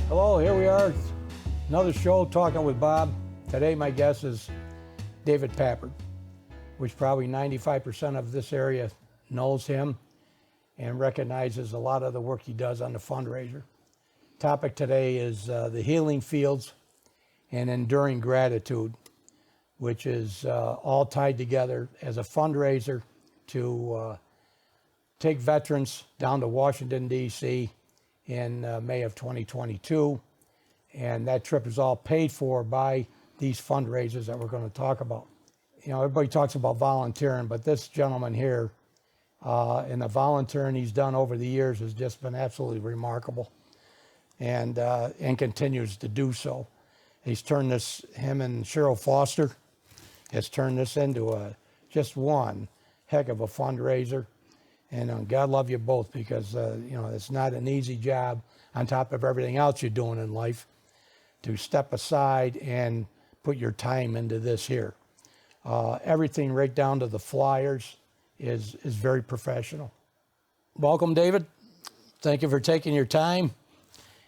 Hello, here we are, another show talking with Bob. Today my guest is David Pappert, which probably 95% of this area knows him and recognizes a lot of the work he does on the fundraiser. Topic today is the healing fields and enduring gratitude, which is all tied together as a fundraiser to take veterans down to Washington, D.C. in May of 2022. And that trip is all paid for by these fundraisers that we're going to talk about. You know, everybody talks about volunteering, but this gentleman here and the volunteering he's done over the years has just been absolutely remarkable, and continues to do so. He's turned this, him and Cheryl Foster, has turned this into just one heck of a fundraiser. And God love you both, because you know, it's not an easy job on top of everything else you're doing in life to step aside and put your time into this here. Everything right down to the flyers is very professional. Welcome, David. Thank you for taking your time.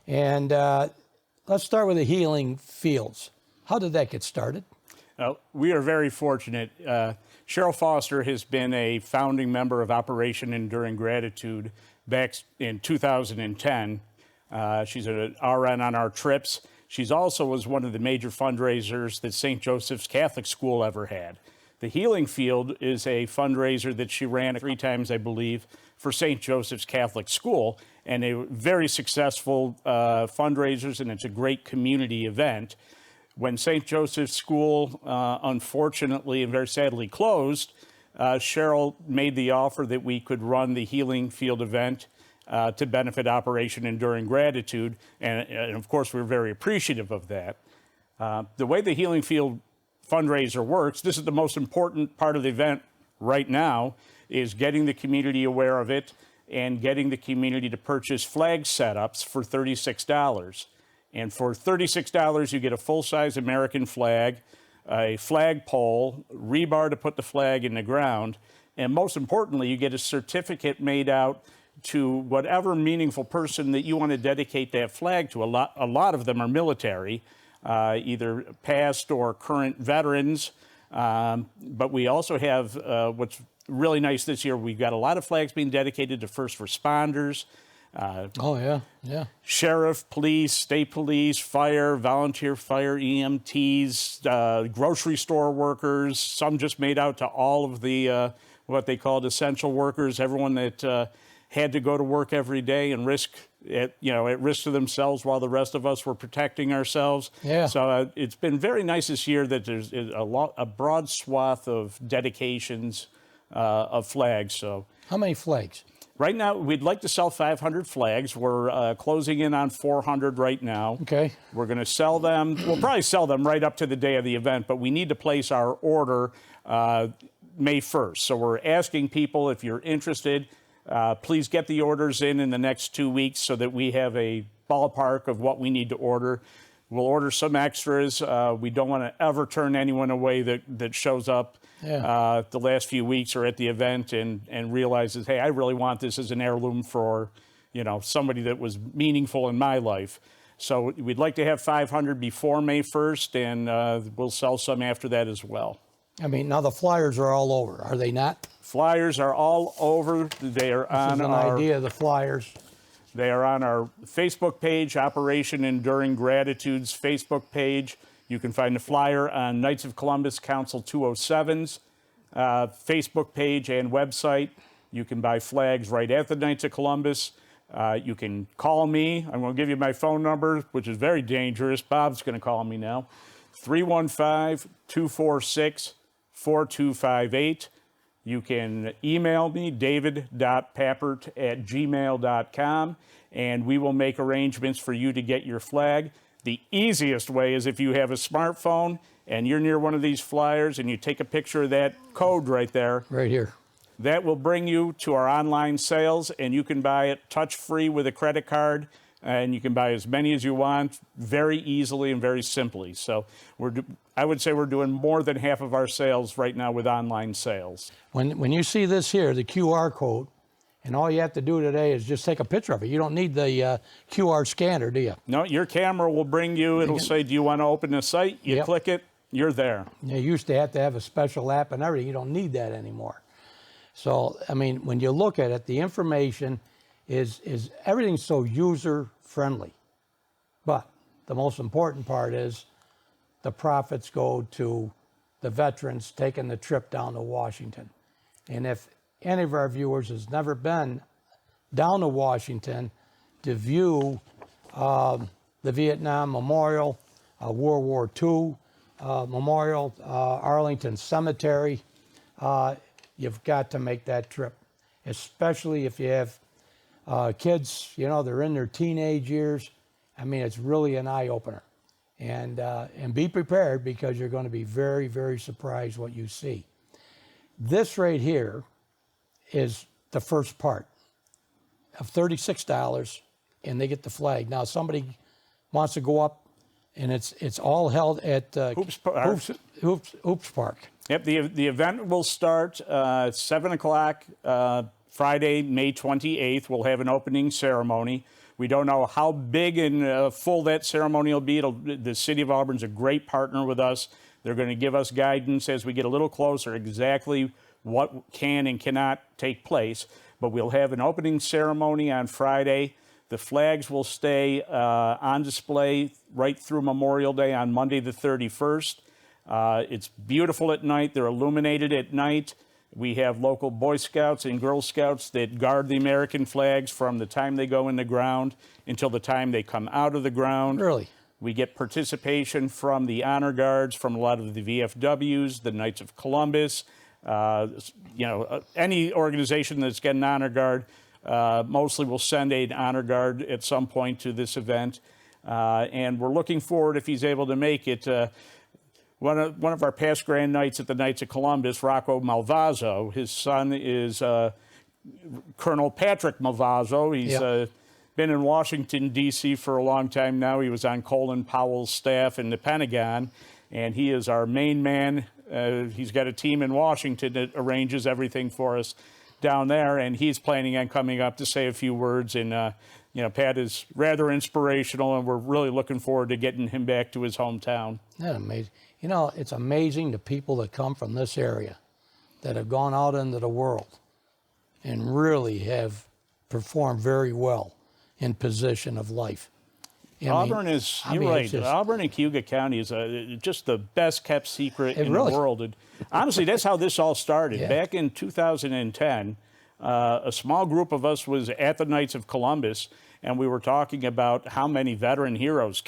And let's start with the healing fields. How did that get started? We are very fortunate. Cheryl Foster has been a founding member of Operation Enduring Gratitude back in 2010. She's an RN on our trips. She's also was one of the major fundraisers that St. Joseph's Catholic School ever had. The Healing Field is a fundraiser that she ran 3 times, I believe, for St. Joseph's Catholic School, and a very successful fundraisers, and it's a great community event. When St. Joseph's School, unfortunately and very sadly closed, Cheryl made the offer that we could run the Healing Field event to benefit Operation Enduring Gratitude, and of course we're very appreciative of that. The way the Healing Field fundraiser works, this is the most important part of the event right now, is getting the community aware of it and getting the community to purchase flag setups for $36. And for $36, you get a full-size American flag, a flagpole, rebar to put the flag in the ground, and most importantly, you get a certificate made out to whatever meaningful person that you want to dedicate that flag to. A lot of them are military, either past or current veterans, but we also have what's really nice this year, we've got a lot of flags being dedicated to first responders, sheriff, police, state police, fire, volunteer fire, EMTs, grocery store workers. Some just made out to all of the what they called essential workers, everyone that had to go to work every day and at risk to themselves while the rest of us were protecting ourselves. Yeah. So it's been very nice this year that there's a broad swath of dedications of flags. So How many flags? right now, we'd like to sell 500 flags. We're closing in on 400 right now. Okay. We're going to sell them. We'll probably sell them right up to the day of the event, but we need to place our order May 1st. So we're asking people, if you're interested, please get the orders in the next 2 weeks so that we have a ballpark of what we need to order. We'll order some extras. We don't want to ever turn anyone away that shows up the last few weeks or at the event and realizes, hey, I really want this as an heirloom for, somebody that was meaningful in my life. So we'd like to have 500 before May 1st, and we'll sell some after that as well. I mean, now the flyers are all over, are they not? Flyers are all over. They are on This is an idea of the flyers. They are on our Facebook page, Operation Enduring Gratitude's Facebook page. You can find the flyer on Knights of Columbus Council 207's Facebook page and website. You can buy flags right at the Knights of Columbus. You can call me. I'm going to give you my phone number, which is very dangerous. Bob's going to call me now. 315-246-4258. You can email me, david.pappert@gmail.com, and we will make arrangements for you to get your flag. The easiest way is if you have a smartphone and you're near one of these flyers and you take a picture of that code right there. Right here. That will bring you to our online sales, and you can buy it touch-free with a credit card, and you can buy as many as you want very easily and very simply. So I would say we're doing more than half of our sales right now with online sales. When you see this here, the QR code, And all you have to do today is just take a picture of it. You don't need the QR scanner, do you? No, your camera will bring you, it'll say, do you want to open the site? You Yep. click it, you're there. You used to have a special app and everything. You don't need that anymore. So, I mean, when you look at it, the information is everything's so user-friendly. But the most important part is the profits go to the veterans taking the trip down to Washington. And if any of our viewers has never been down to Washington to view the Vietnam Memorial, World War II Memorial, Arlington Cemetery, you've got to make that trip, especially if you have kids, you know, they're in their teenage years. I mean, it's really an eye-opener. And be prepared, because you're going to be very, very surprised what you see. This right here is the first part of $36, and they get the flag. Now, somebody wants to go up, and it's all held at Hoops Park. Hoops Park. Yep, the event will start 7 o'clock Friday, May 28th. We'll have an opening ceremony. We don't know how big and full that ceremony will be. The City of Auburn's a great partner with us. They're going to give us guidance as we get a little closer exactly what can and cannot take place. But we'll have an opening ceremony on Friday. The flags will stay on display right through Memorial Day on Monday the 31st. It's beautiful at night. They're illuminated at night. We have local Boy Scouts and Girl Scouts that guard the American flags from the time they go in the ground until the time they come out of the ground. Really? We get participation from the Honor Guards, from a lot of the VFWs, the Knights of Columbus, any organization that's got an Honor Guard. Mostly will send an Honor Guard at some point to this event. And we're looking forward, if he's able to make it. One of our past Grand Knights at the Knights of Columbus, Rocco Malvazzo, his son is Colonel Patrick Malvazzo. He's been in Washington, D.C. for a long time now. He was on Colin Powell's staff in the Pentagon, and he is our main man. He's got a team in Washington that arranges everything for us down there, and he's planning on coming up to say a few words. And Pat is rather inspirational, and we're really looking forward to getting him back to his hometown. Isn't that amazing? You know, it's amazing the people that come from this area that have gone out into the world and really have performed very well in position of life. Auburn is, you're right, Auburn and Cayuga County is just the best kept secret in the world. And honestly, that's how this all started. Back in 2010, a small group of us was at the Knights of Columbus, and we were talking about how many veteran heroes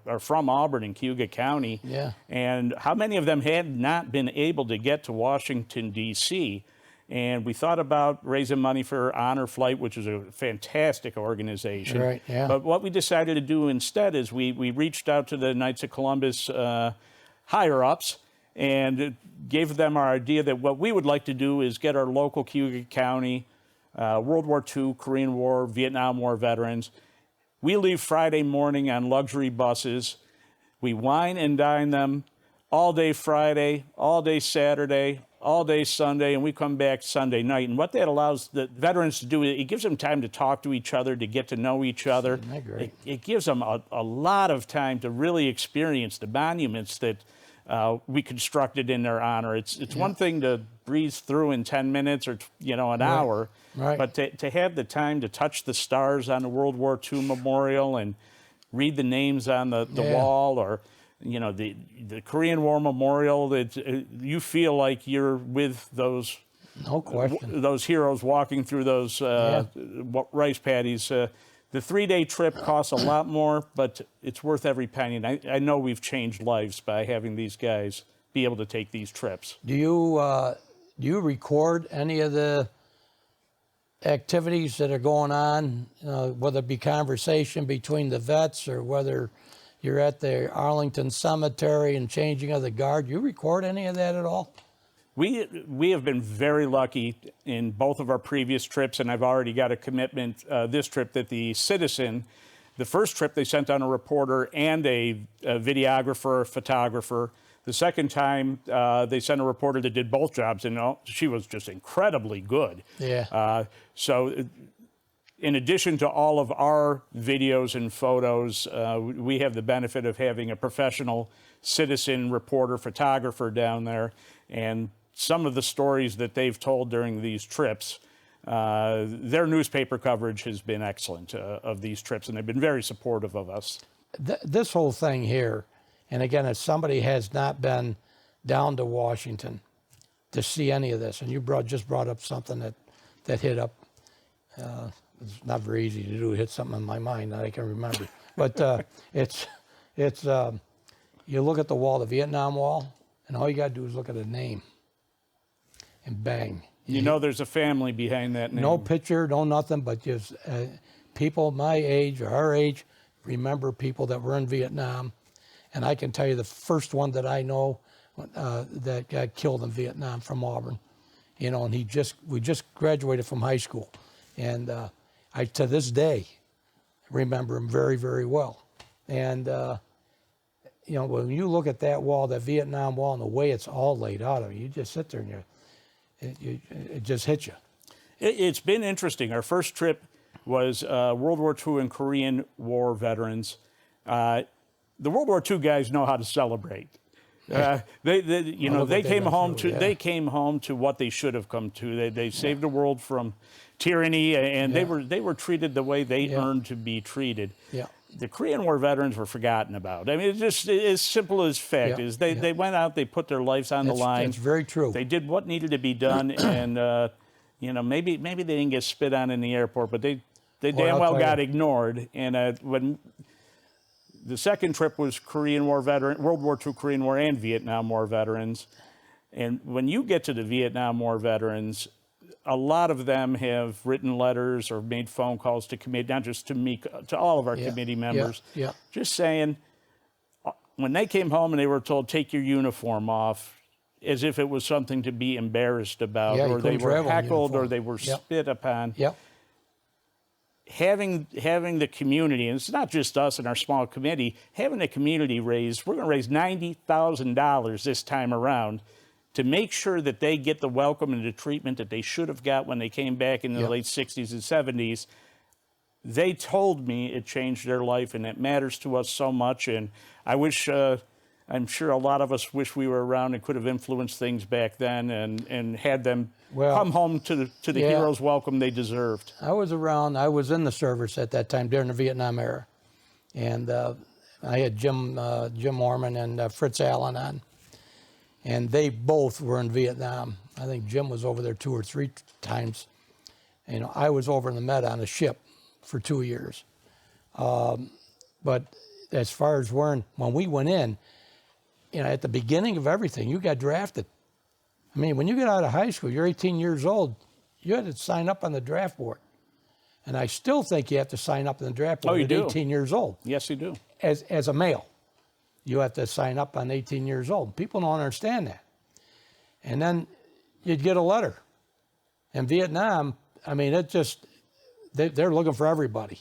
are from Auburn and Cayuga County, and how many of them had not been able to get to Washington, D.C., and we thought about raising money for Honor Flight, which is a fantastic organization. Right, yeah. But what we decided to do instead is we reached out to the Knights of Columbus higher-ups and gave them our idea that what we would like to do is get our local Cayuga County World War II, Korean War, Vietnam War veterans. We leave Friday morning on luxury buses. We wine and dine them all day Friday, all day Saturday, all day Sunday, and we come back Sunday night. And what that allows the veterans to do, it gives them time to talk to each other, to get to know each other. Isn't that great? It gives them a lot of time to really experience the monuments that we constructed in their honor. It's one thing to breeze through in 10 minutes or an hour, but to have the time to touch the stars on the World War II memorial and read the names on the wall, or the Korean War memorial, that you feel like you're with those those heroes walking through those rice paddies. The 3-day trip costs a lot more, but it's worth every penny. And I know we've changed lives by having these guys be able to take these trips. Do you record any of the activities that are going on, whether it be conversation between the vets or whether you're at the Arlington Cemetery and changing of the guard? You record any of that at all? We have been very lucky in both of our previous trips, and I've already got a commitment this trip that the Citizen, the first trip they sent on a reporter and a videographer, photographer. The second time, they sent a reporter that did both jobs, and she was just incredibly good. Yeah. So in addition to all of our videos and photos, we have the benefit of having a professional citizen reporter, photographer down there, and some of the stories that they've told during these trips, their newspaper coverage has been excellent of these trips, and they've been very supportive of us. This whole thing here, and again, if somebody has not been down to Washington to see any of this, and you just brought up something that hit up, it's not very easy to do, hit something in my mind that I can remember. But it's you look at the wall, the Vietnam Wall, and all you got to do is look at a name, and bang. You know there's a family behind that name. No picture, no nothing, but just people my age or our age remember people that were in Vietnam. And I can tell you the first one that I know that got killed in Vietnam from Auburn, you know, and we just graduated from high school. And I, to this day, remember him very, very well. And, you know, when you look at that wall, that Vietnam Wall, and the way it's all laid out, I mean, you just sit there and it just hits you. It's been interesting. Our first trip was World War II and Korean War veterans. The World War II guys know how to celebrate. They came home to they came home to what they should have come to. They saved the world from tyranny, and they were treated the way they earned to be treated. Yeah. The Korean War veterans were forgotten about. I mean, it's just as simple as fact is they went out, they put their lives on the line. That's very true. They did what needed to be done, and you know, maybe they didn't get spit on in the airport, but they damn well got ignored. And when the second trip was World War II, Korean War, and Vietnam War veterans. And when you get to the Vietnam War veterans, a lot of them have written letters or made phone calls to committee, not just to me, to all of our committee members, just saying, when they came home and they were told, take your uniform off, as if it was something to be embarrassed about, or they were heckled, or they were spit upon. Having the community, and it's not just us and our small committee, having the community we're going to raise $90,000 this time around to make sure that they get the welcome and the treatment that they should have got when they came back in the late 60s and 70s. They told me it changed their life, and it matters to us so much. And I wish, I'm sure a lot of us wish we were around and could have influenced things back then and had them come home to the heroes' welcome they deserved. I was around. I was in the service at that time during the Vietnam era, and I had Jim Orman and Fritz Allen on, and they both were in Vietnam. I think Jim was over there 2 or 3 times. You know, I was over in the Med on a ship for 2 years. But as far as when we went in, you know, at the beginning of everything, you got drafted. I mean, when you get out of high school, you're 18 years old, you had to sign up on the draft board. And I still think you have to sign up on the draft board at 18 years old. Yes, you do. As a male, you have to sign up on 18 years old. People don't understand that. And then you'd get a letter. In Vietnam, I mean, it just, they're looking for everybody.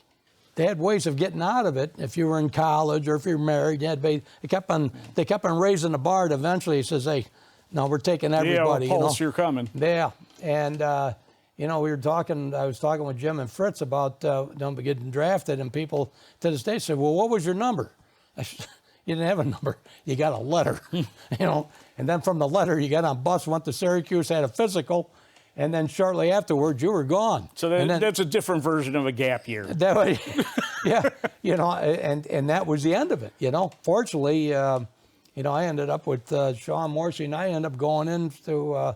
They had ways of getting out of it. If you were in college or if you're married, they kept on raising the bar. And eventually, he says, "Hey, no, we're taking everybody." Yeah, Pulse, you're coming. Yeah, and you know, I was talking with Jim and Fritz about them getting drafted, and people to this day said, "Well, what was your number?" I said, "You didn't have a number. You got a letter." You know, and then from the letter, you got on a bus, went to Syracuse, had a physical. And then shortly afterwards, you were gone. So that's a different version of a gap year. That was, yeah, you know, and that was the end of it. You know, fortunately, you know, I ended up with Sean Morrissey, and I ended up going into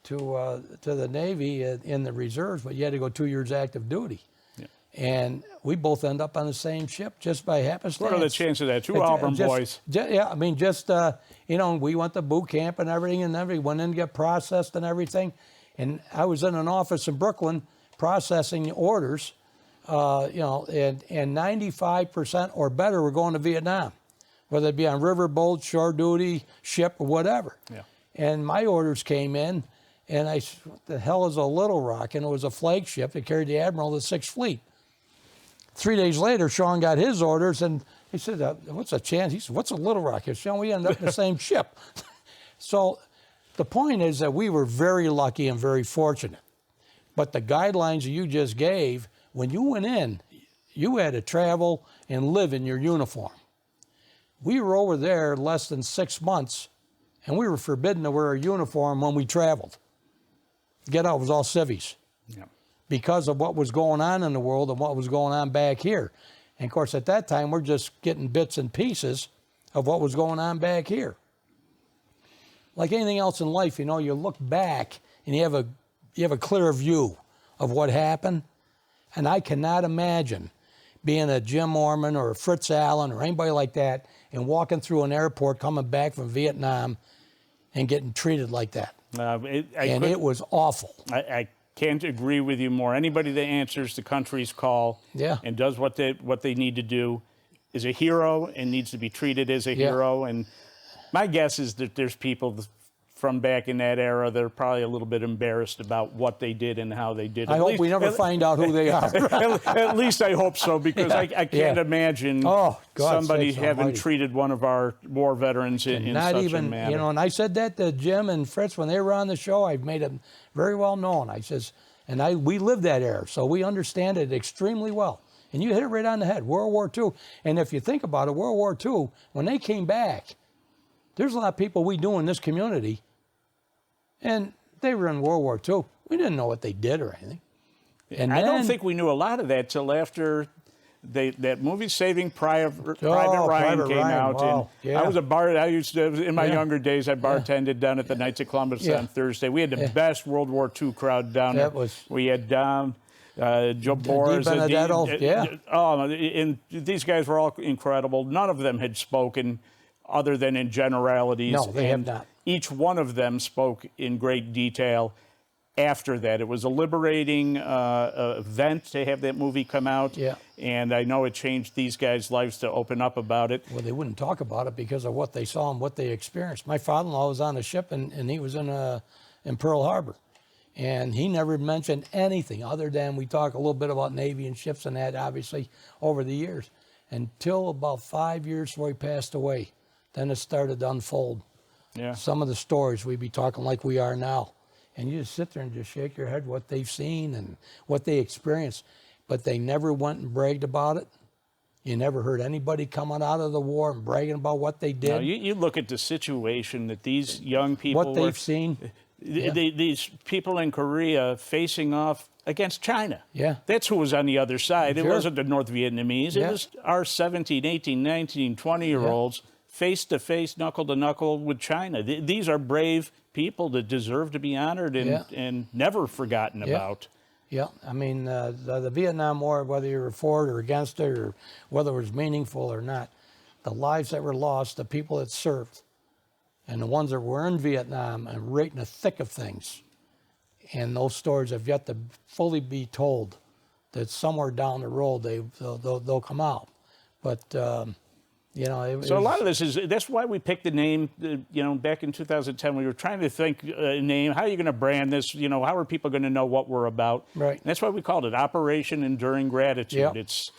to the Navy in the reserves, but you had to go 2 years active duty. Yeah. And we both end up on the same ship just by happenstance. What are the chances of that? Two Auburn boys. Yeah, I mean, just you know, we went to boot camp and everything, went in to get processed and everything. And I was in an office in Brooklyn processing orders, you know, and 95% or better were going to Vietnam, whether it be on riverboat, shore duty, ship, or whatever. Yeah. And my orders came in, and I said, what the hell is a Little Rock? And it was a flagship that carried the Admiral of the 6th Fleet. 3 days later, Sean got his orders, and He said, what's a chance? He said, what's a Little Rock? He said, we end up in the same ship. So the point is that we were very lucky and very fortunate. But the guidelines you just gave, when you went in, you had to travel and live in your uniform. We were over there less than 6 months, and we were forbidden to wear a uniform when we traveled. Get out, it was all civvies. Yeah. Because of what was going on in the world and what was going on back here. And of course, at that time, we're just getting bits and pieces of what was going on back here. Like anything else in life, you know, you look back and you have a clear view of what happened. And I cannot imagine being a Jim Orman or a Fritz Allen or anybody like that and walking through an airport coming back from Vietnam and getting treated like that. It was awful. I can't agree with you more. Anybody that answers the country's call and does what they need to do is a hero and needs to be treated as a hero. And my guess is that there's people from back in that era that are probably a little bit embarrassed about what they did and how they did it. I hope we never find out who they are. At least I hope so, because I can't imagine somebody having treated one of our war veterans in such a manner. You know, and I said that to Jim and Fritz when they were on the show. I've made it very well known. I says, we lived that era, so we understand it extremely well. And you hit it right on the head, World War II. And if you think about it, World War II, when they came back, there's a lot of people we knew in this community, and they were in World War II. We didn't know what they did or anything. And I don't think we knew a lot of that till after that movie Saving Private Ryan came out. Wow. And I was a bar. I used to, in my younger days, I bartended down at the Knights of Columbus on Thursday. We had the best World War II crowd down there. We had Joe Boris. And these guys were all incredible. None of them had spoken other than in generalities. No, they have not. Each one of them spoke in great detail after that. It was a liberating event to have that movie come out. Yeah. And I know it changed these guys' lives to open up about it. Well, they wouldn't talk about it because of what they saw and what they experienced. My father-in-law was on a ship, and he was in Pearl Harbor. And he never mentioned anything other than we talk a little bit about Navy and ships and that, obviously, over the years. Until about 5 years before he passed away. Then it started to unfold. Yeah. Some of the stories we'd be talking like we are now. And you just sit there and just shake your head what they've seen and what they experienced. But they never went and bragged about it. You never heard anybody coming out of the war and bragging about what they did. No, you look at the situation that these young people what they've seen. These people in Korea facing off against China. Yeah. That's who was on the other side. It wasn't the North Vietnamese. It was our 17, 18, 19, 20-year-olds face to face, knuckle to knuckle with China. These are brave people that deserve to be honored and never forgotten about. Yeah, I mean, the Vietnam War, whether you were for it or against it or whether it was meaningful or not, the lives that were lost, the people that served, and the ones that were in Vietnam and right in the thick of things, and those stories have yet to fully be told, that somewhere down the road they'll come out. But you know, so a lot of this is, that's why we picked the name, you know, back in 2010, we were trying to think a name, how are you going to brand this, you know, how are people going to know what we're about? Right. And that's why we called it Operation Enduring Gratitude. Yep. It's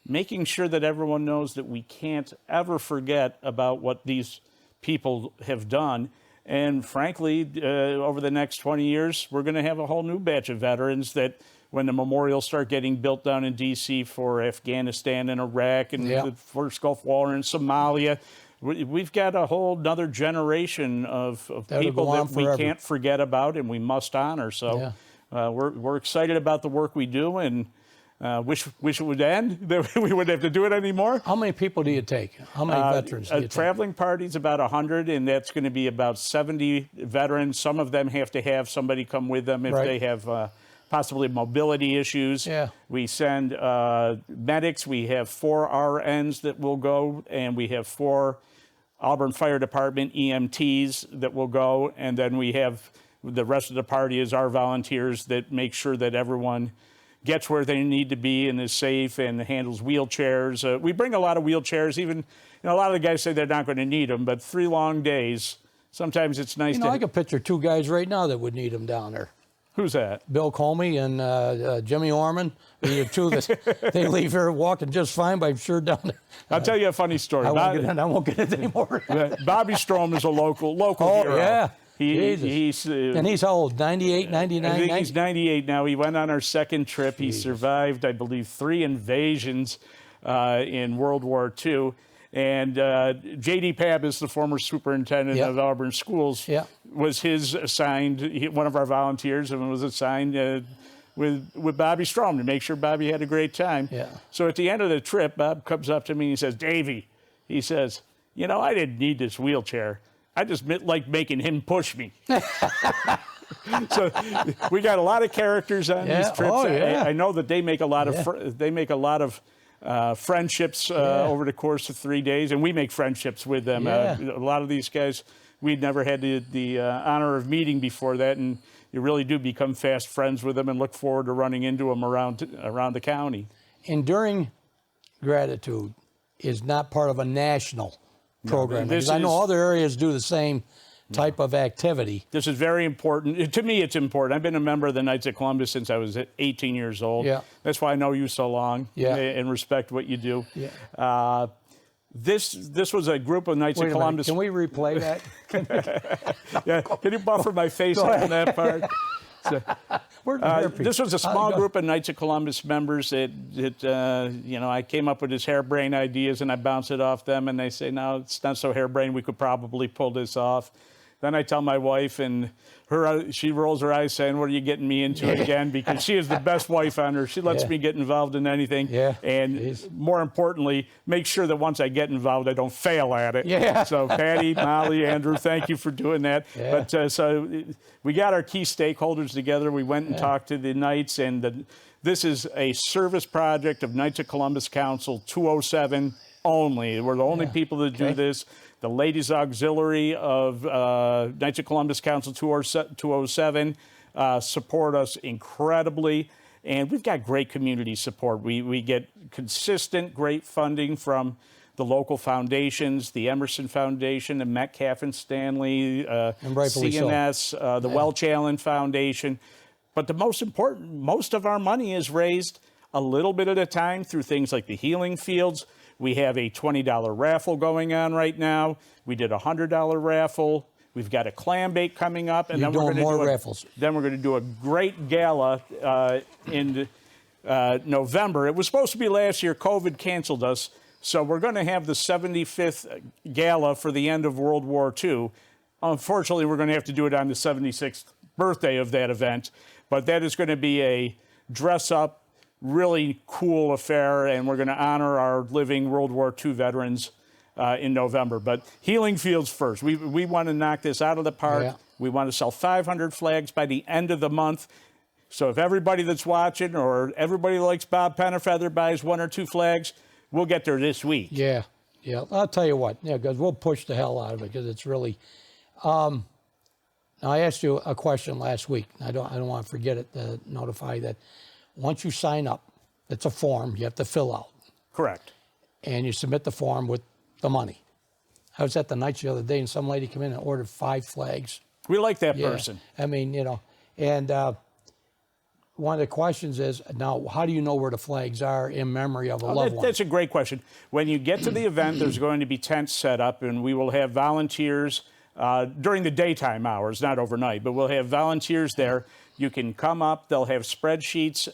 making sure that everyone knows that we can't ever forget about what these people have done. And frankly, over the next 20 years, we're going to have a whole new batch of veterans that when the memorials start getting built down in D.C. for Afghanistan and Iraq and the first Gulf War and Somalia, we've got a whole another generation of people that we can't forget about and we must honor. So we're excited about the work we do and wish it would end, that we wouldn't have to do it anymore. How many people do you take? How many veterans do you take? A traveling party's about 100, and that's going to be about 70 veterans. Some of them have to have somebody come with them if they have possibly mobility issues. Yeah. We send medics. We have 4 RNs that will go, and we have 4 Auburn Fire Department EMTs that will go, and then we have the rest of the party is our volunteers that make sure that everyone gets where they need to be and is safe and handles wheelchairs. We bring a lot of wheelchairs. Even, you know, a lot of the guys say they're not going to need them, but 3 long days, sometimes it's nice I can picture 2 guys right now that would need them down there. Who's that? Bill Comey and Jimmy Orman. The two that they leave here walking just fine, but I'm sure down there. I'll tell you a funny story. I won't get into anymore. Bobby Strom is a local Oh, hero. yeah. He's And he's how old? 98, 99? I think 90? he's 98 now. He went on our second trip. He survived, I believe, 3 invasions in World War II. And J.D. Pappert, the former superintendent of Auburn Schools, was one of our volunteers, and was assigned with Bobby Strom to make sure Bobby had a great time. Yeah. So at the end of the trip, Bob comes up to me and he says, "Davey," he says, "you know, I didn't need this wheelchair. I just like making him push me." So we got a lot of characters on these trips. Oh, yeah. I know that they make a lot of friendships over the course of 3 days, and we make friendships with them. Yeah. A lot of these guys we'd never had the honor of meeting before that, and you really do become fast friends with them and look forward to running into them around the county. Enduring Gratitude is not part of a national program. Because I know other areas do the same type of activity. This is very important. To me, it's important. I've been a member of the Knights of Columbus since I was 18 years old. Yeah. That's why I know you so long and respect what you do. Yeah. This was a group of Knights of Columbus. Can we replay that? Yeah. Can you buffer my face on that part? So, this was a small group of Knights of Columbus members that I came up with these harebrained ideas and I bounce it off them, and they say, "No, it's not so harebrained. We could probably pull this off." Then I tell my wife, and she rolls her eyes saying, "What are you getting me into again?" Because she is the best wife on earth. She lets me get involved in anything. Yeah. And more importantly, make sure that once I get involved, I don't fail at it. Yeah. So Patty, Molly, Andrew, thank you for doing that. Yeah. But so we got our key stakeholders together. We went and talked to the Knights, and this is a service project of Knights of Columbus Council 207 only. We're the only people that do this. The Ladies Auxiliary of Knights of Columbus Council 207 support us incredibly, and we've got great community support. We get consistent, great funding from the local foundations, the Emerson Foundation, the Metcalf and Stanley, CNS, the Welch Allen Foundation. But the most important, most of our money is raised a little bit at a time through things like the Healing Fields. We have a $20 raffle going on right now. We did a $100 raffle. We've got a clam bake coming up, and You're then we're doing going to more raffles. Then we're going to do a great gala in November. It was supposed to be last year. COVID canceled us, so we're going to have the 75th gala for the end of World War II. Unfortunately, we're going to have to do it on the 76th birthday of that event, but that is going to be a dress-up, really cool affair, and we're going to honor our living World War II veterans in November. But Healing Fields first. We want to knock this out of the park. Yeah. We want to sell 500 flags by the end of the month. So if everybody that's watching or everybody who likes Bob Penafeather buys 1 or 2 flags, we'll get there this week. Yeah. I'll tell you what. Yeah, because we'll push the hell out of it because it's really. Now I asked you a question last week. I don't want to forget it. To notify that. Once you sign up, it's a form you have to fill out. Correct. And you submit the form with the money. I was at the Knights the other day, and some lady came in and ordered 5 flags. We like that person. I mean, and one of the questions is, now, how do you know where the flags are in memory of a loved one? That's a great question. When you get to the event, there's going to be tents set up, and we will have volunteers during the daytime hours, not overnight, but we'll have volunteers there. You can come up. They'll have spreadsheets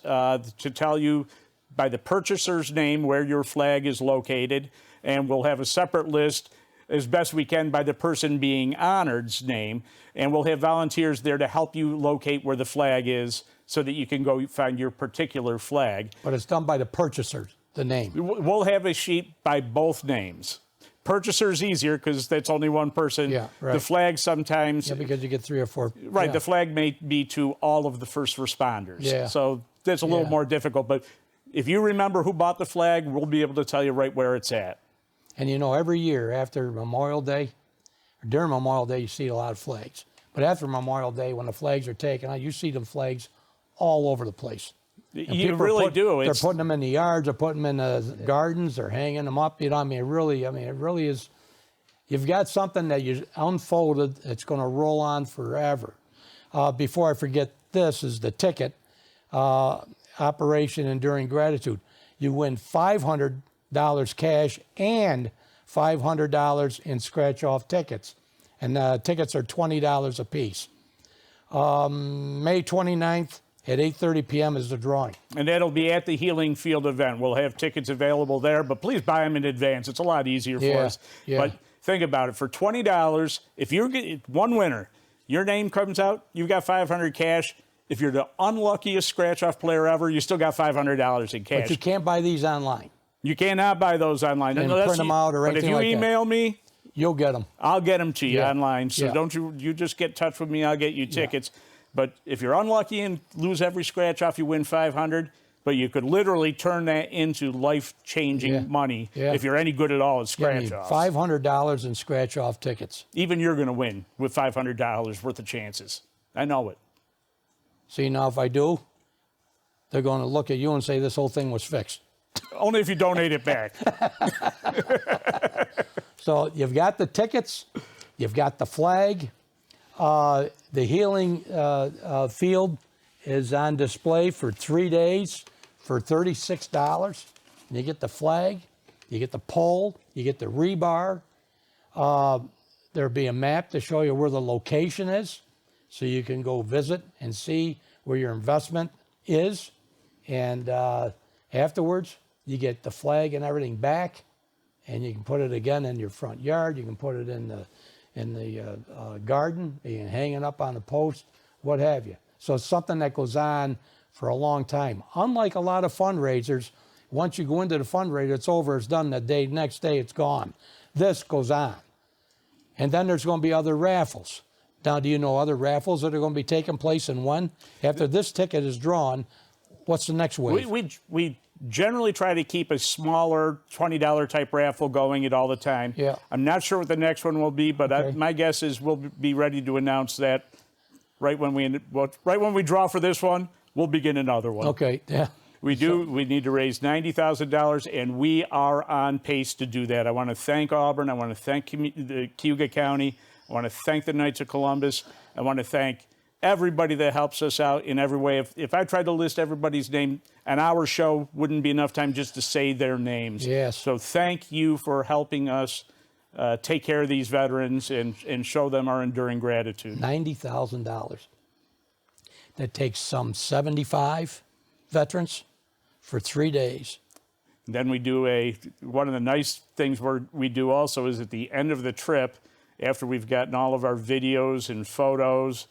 to tell you by the purchaser's name where your flag is located, and we'll have a separate list as best we can by the person being honored's name, and we'll have volunteers there to help you locate where the flag is so that you can go find your particular flag. But it's done by the purchaser, the name. We'll have a sheet by both names. Purchaser's easier because that's only one person. Yeah, right. The flag sometimes... Yeah, because you get 3 or 4. Right, yeah. the flag may be to all of the first responders. Yeah. So that's a little more difficult. But if you remember who bought the flag, we'll be able to tell you right where it's at. And every year after Memorial Day, or during Memorial Day, you see a lot of flags. But after Memorial Day, when the flags are taken out, you see them flags all over the place. You really do. They're putting them in the yards, they're putting them in the gardens, they're hanging them up. It really is. You've got something that you unfolded. It's going to roll on forever. Before I forget, this is the ticket, Operation Enduring Gratitude. You win $500 cash and $500 in scratch-off tickets. And tickets are $20 a piece. May 29th at 8:30 p.m. is the drawing. And that'll be at the Healing Field event. We'll have tickets available there, but please buy them in advance. It's a lot easier for us. Yeah. But think about it. For $20, if you're one winner, your name comes out, you've got $500 cash. If you're the unluckiest scratch-off player ever, you still got $500 in cash. But you can't buy these online. You cannot buy those online. And print them out or anything like that. But if you email me, you'll get them. I'll get them to you Yeah. online. So Yeah. don't you just get in touch with me. I'll get you tickets. But if you're unlucky and lose every scratch-off, you win $500. But you could literally turn that into life-changing money if you're any good at all at scratch-offs. $500 in scratch-off tickets. Even you're going to win with $500 worth of chances. I know it. See, now if I do, they're going to look at you and say this whole thing was fixed. Only if you donate it back. So you've got the tickets, you've got the flag. The Healing Field is on display for 3 days for $36. And you get the flag, you get the pole, you get the rebar. There'll be a map to show you where the location is, so you can go visit and see where your investment is. And afterwards, you get the flag and everything back, and you can put it again in your front yard. You can put it in the garden. You can hang it up on the post, what have you. So it's something that goes on for a long time. Unlike a lot of fundraisers, once you go into the fundraiser, it's over, it's done. The next day, it's gone. This goes on. And then there's going to be other raffles. Now, do you know other raffles that are going to be taking place and when? After this ticket is drawn, what's the next wave? We generally try to keep a smaller $20 type raffle going all the time. Yeah. I'm not sure what the next one will be, but my guess is we'll be ready to announce that right when we draw for this one. We'll begin another one. Okay. Yeah. We need to raise $90,000, and we are on pace to do that. I want to thank Auburn. I want to thank Cayuga County. I want to thank the Knights of Columbus. I want to thank everybody that helps us out in every way. If I tried to list everybody's name, an hour show wouldn't be enough time just to say their names. Yes. So thank you for helping us take care of these veterans and show them our enduring gratitude. $90,000. That takes some 75 veterans for 3 days. Then we do one of the nice things we do also is at the end of the trip, after we've gotten all of our videos and photos,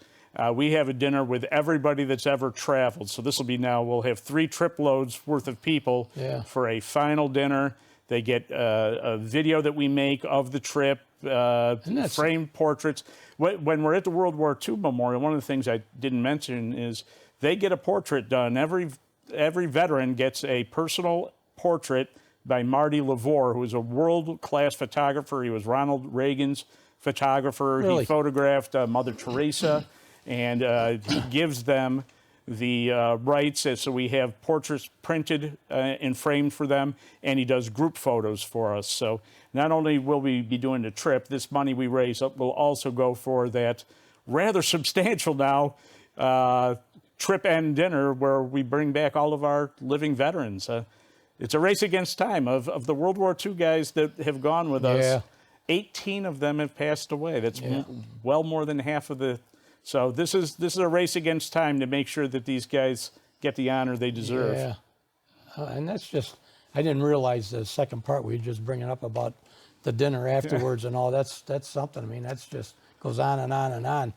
we have a dinner with everybody that's ever traveled. So this will be we'll have 3 trip loads worth of people for a final dinner. They get a video that we make of the trip, framed portraits. When we're at the World War II Memorial, one of the things I didn't mention is they get a portrait done. Every veteran gets a personal portrait by Marty Lavore, who is a world-class photographer. He was Ronald Reagan's photographer. Really? He photographed Mother Teresa, and he gives them the rights. So we have portraits printed and framed for them, and he does group photos for us. So not only will we be doing the trip, this money we raise will also go for that rather substantial now trip and dinner where we bring back all of our living veterans. It's a race against time. Of the World War II guys that have gone with us, 18 of them have passed away. That's well more than half of the. So this is a race against time to make sure that these guys get the honor they deserve. Yeah, and that's just, I didn't realize the second part we were just bringing up about the dinner afterwards and all. That's something. I mean, that's just goes on and on and on.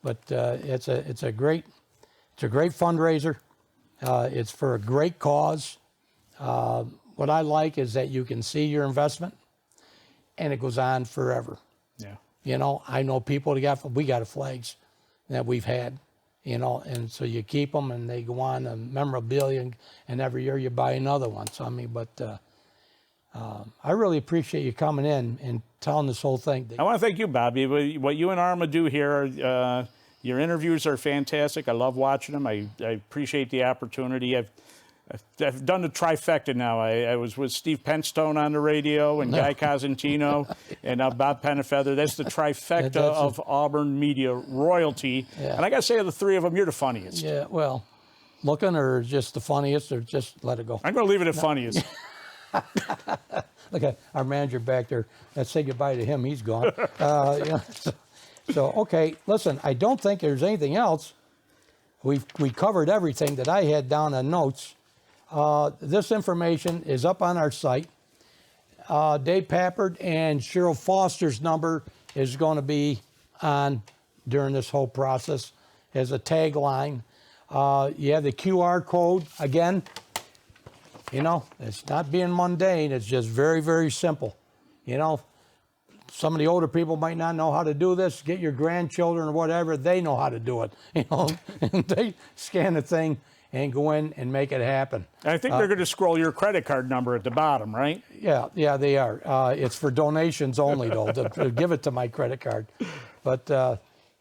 But it's a great fundraiser. It's for a great cause. What I like is that you can see your investment, and it goes on forever. Yeah. You know, I know people that we got flags that we've had, you know, and so you keep them and they go on memorabilia, and every year you buy another one. So I mean, but I really appreciate you coming in and telling this whole thing. I want to thank you, Bobby. What you and ARMA do here, your interviews are fantastic. I love watching them. I appreciate the opportunity. I've done the trifecta now. I was with Steve Penstone on the radio and Guy Cosentino and now Bob Penafeather. That's the trifecta of Auburn media royalty. Yeah. And I got to say, of the three of them, you're the funniest. Yeah, well, looking or just the funniest or just let it go? I'm going to leave it at funniest. Look at our manager back there. Let's say goodbye to him. He's gone. Yeah, so, okay, listen, I don't think there's anything else. We covered everything that I had down on notes. This information is up on our site. Dave Pappert and Cheryl Foster's number is going to be on during this whole process as a tagline. You have the QR code. Again, you know, it's not being mundane. It's just very, very simple. You know, some of the older people might not know how to do this. Get your grandchildren or whatever. They know how to do it. You know, and they scan the thing and go in and make it happen. I think they're going to scroll your credit card number at the bottom, right? Yeah, they are. It's for donations only, though, to give it to my credit card. But,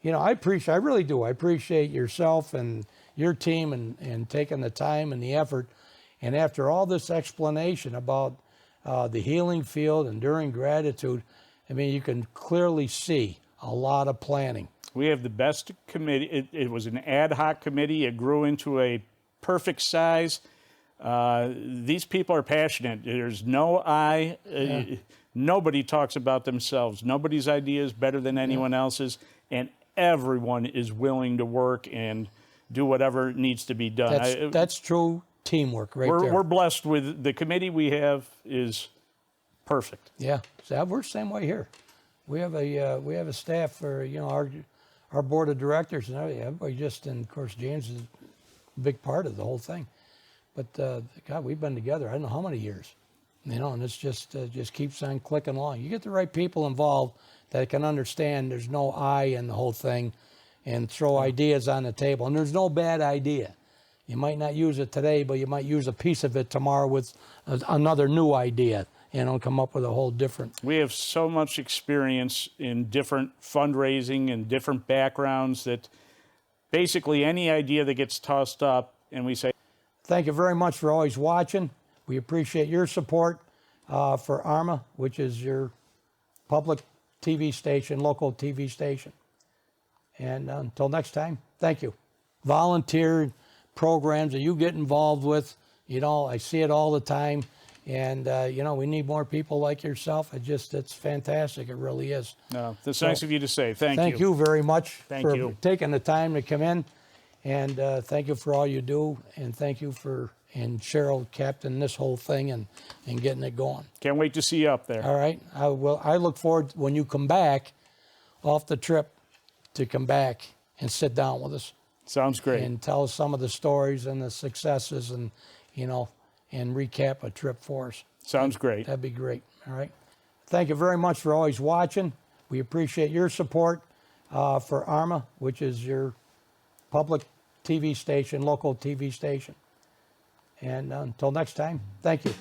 you know, I really do. I appreciate yourself and your team and taking the time and the effort. And after all this explanation about the healing field, enduring gratitude, I mean, you can clearly see a lot of planning. We have the best committee. It was an ad hoc committee. It grew into a perfect size. These people are passionate. There's no nobody talks about themselves. Nobody's idea is better than anyone else's, and everyone is willing to work and do whatever needs to be done. That's true teamwork there. We're blessed with the committee we have is perfect. Yeah, so we're the same way here. We have a staff for, you know, our board of directors and everybody just, and of course James is a big part of the whole thing. But God, we've been together I don't know how many years, you know, and it's just keeps on clicking along. You get the right people involved that can understand there's no I in the whole thing, and throw ideas on the table. And there's no bad idea. You might not use it today, but you might use a piece of it tomorrow with another new idea. You know, come up with a whole different. We have so much experience in different fundraising and different backgrounds that basically any idea that gets tossed up and we say. Thank you very much for always watching. We appreciate your support for ARMA, which is your public TV station, local TV station. And until next time, thank you. Volunteer programs that you get involved with, you know, I see it all the time. And, you know, we need more people like yourself. It's fantastic. It really is. No, that's nice of you to say. Thank you. Thank you very much for taking the time to come in. And thank you for all you do. And thank you and Cheryl captaining this whole thing and getting it going. Can't wait to see you up there. All right. I look forward when you come back off the trip to come back and sit down with us. Sounds great. And tell us some of the stories and the successes and, you know, and recap a trip for us. Sounds great. That'd be great. All right. Thank you very much for always watching. We appreciate your support for ARMA, which is your public TV station, local TV station. And until next time, thank you.